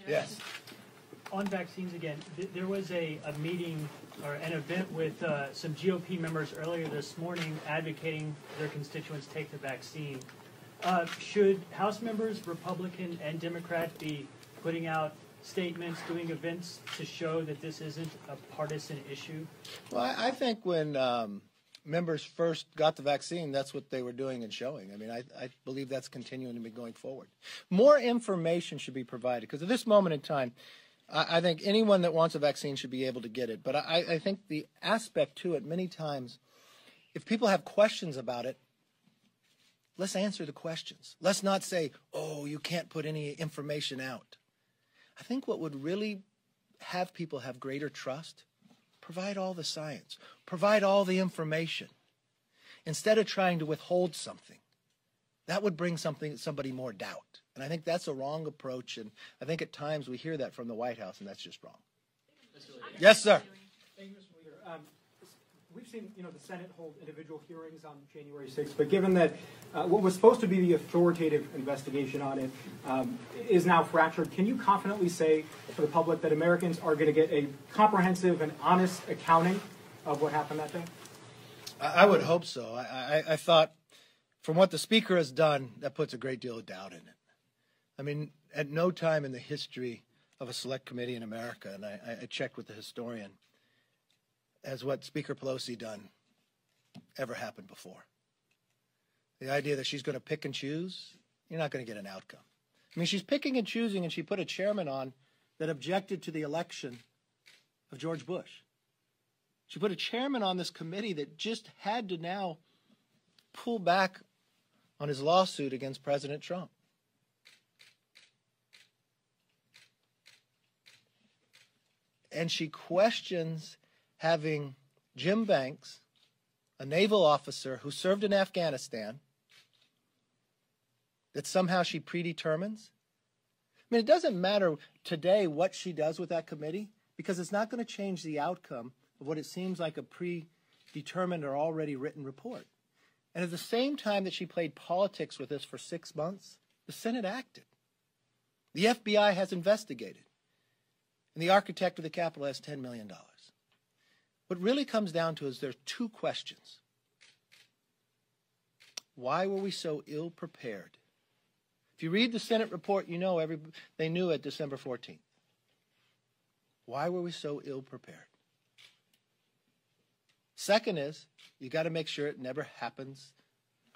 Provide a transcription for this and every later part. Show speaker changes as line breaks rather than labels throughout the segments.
Yes.
On vaccines again, there was a meeting or an event with some GOP members earlier this morning advocating their constituents take the vaccine. Should House members, Republican and Democrat, be putting out statements, doing events to show that this isn't a partisan issue?
Well, I think when members first got the vaccine, that's what they were doing and showing. I mean, I believe that's continuing to be going forward. More information should be provided because at this moment in time, I think anyone that wants a vaccine should be able to get it. But I think the aspect to it, many times, if people have questions about it, let's answer the questions. Let's not say, oh, you can't put any information out. I think what would really have people have greater trust, provide all the science, provide all the information, instead of trying to withhold something. That would bring somebody more doubt. And I think that's a wrong approach, and I think at times we hear that from the White House, and that's just wrong. Yes, sir.
Thank you, Mr. Leader. We've seen, the Senate hold individual hearings on January 6th, but given that what was supposed to be the authoritative investigation on it is now fractured, can you confidently say for the public that Americans are going to get a comprehensive and honest accounting of what happened that day?
I would hope so. I thought, from what the Speaker has done, that puts a great deal of doubt in it. I mean, at no time in the history of a select committee in America, and I checked with the historian, has what Speaker Pelosi done ever happened before. The idea that she's going to pick and choose, you're not going to get an outcome. I mean, she's picking and choosing, and she put a chairman on that objected to the election of George Bush. She put a chairman on this committee that just had to now pull back on his lawsuit against President Trump. And she questions having Jim Banks, a naval officer who served in Afghanistan, that somehow she predetermines. I mean, it doesn't matter today what she does with that committee because it's not going to change the outcome of what it seems like a predetermined or already written report. And at the same time that she played politics with this for 6 months, the Senate acted. The FBI has investigated. And the architect of the Capitol has $10 million. What really comes down to is there are two questions. Why were we so ill prepared? If you read the Senate report, you know they knew at December 14th. Why were we so ill prepared? Second is, you got to make sure it never happens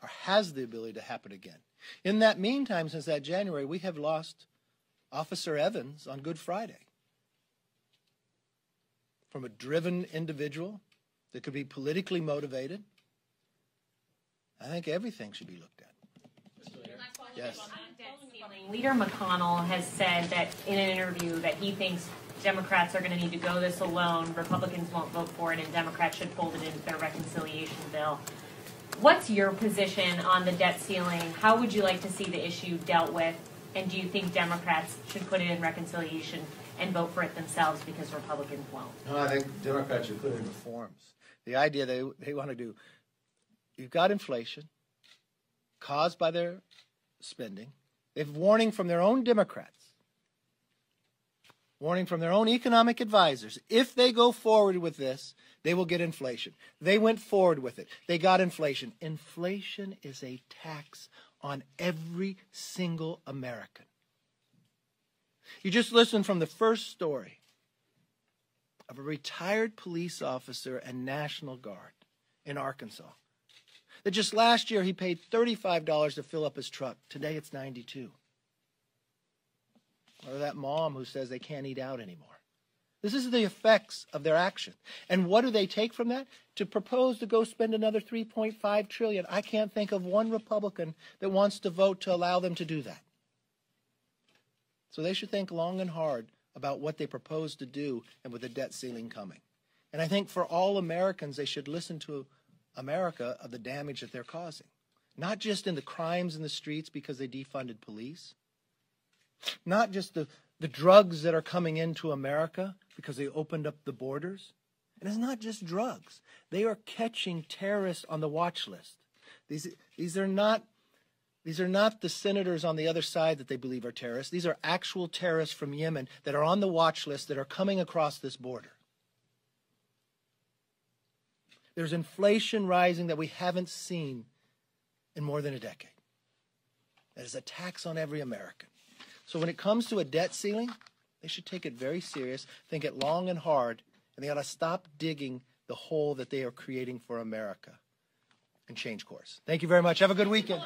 or has the ability to happen again. In that meantime, since that January, we have lost Officer Evans on Good Friday. From a driven individual that could be politically motivated, I think everything should be looked at. Yes.
Leader McConnell has said that in an interview that he thinks Democrats are going to need to go this alone, Republicans won't vote for it, and Democrats should fold it into their reconciliation bill. What's your position on the debt ceiling? How would you like to see the issue dealt with? And do you think Democrats should put it in reconciliation and vote for it themselves because Republicans won't?
No, I think Democrats should put in reforms. The idea they want to do, you've got inflation caused by their spending. They have warning from their own Democrats, warning from their own economic advisors. If they go forward with this, they will get inflation. They went forward with it. They got inflation. Inflation is a tax on every single American. You just listen from the first story of a retired police officer and National Guard in Arkansas. That just last year he paid $35 to fill up his truck. Today it's $92. Or that mom who says they can't eat out anymore. This is the effects of their action. And what do they take from that? To propose to go spend another $3.5 trillion. I can't think of one Republican that wants to vote to allow them to do that. So they should think long and hard about what they propose to do and with the debt ceiling coming. And I think for all Americans, they should listen to America of the damage that they're causing. Not just in the crimes in the streets because they defunded police. Not just the drugs that are coming into America because they opened up the borders. And it's not just drugs. They are catching terrorists on the watch list. These are not These are not the senators on the other side that they believe are terrorists. These are actual terrorists from Yemen that are on the watch list that are coming across this border. There's inflation rising that we haven't seen in more than a decade. That is a tax on every American. So when it comes to a debt ceiling, they should take it very serious, think it long and hard, and they ought to stop digging the hole that they are creating for America and change course. Thank you very much. Have a good weekend.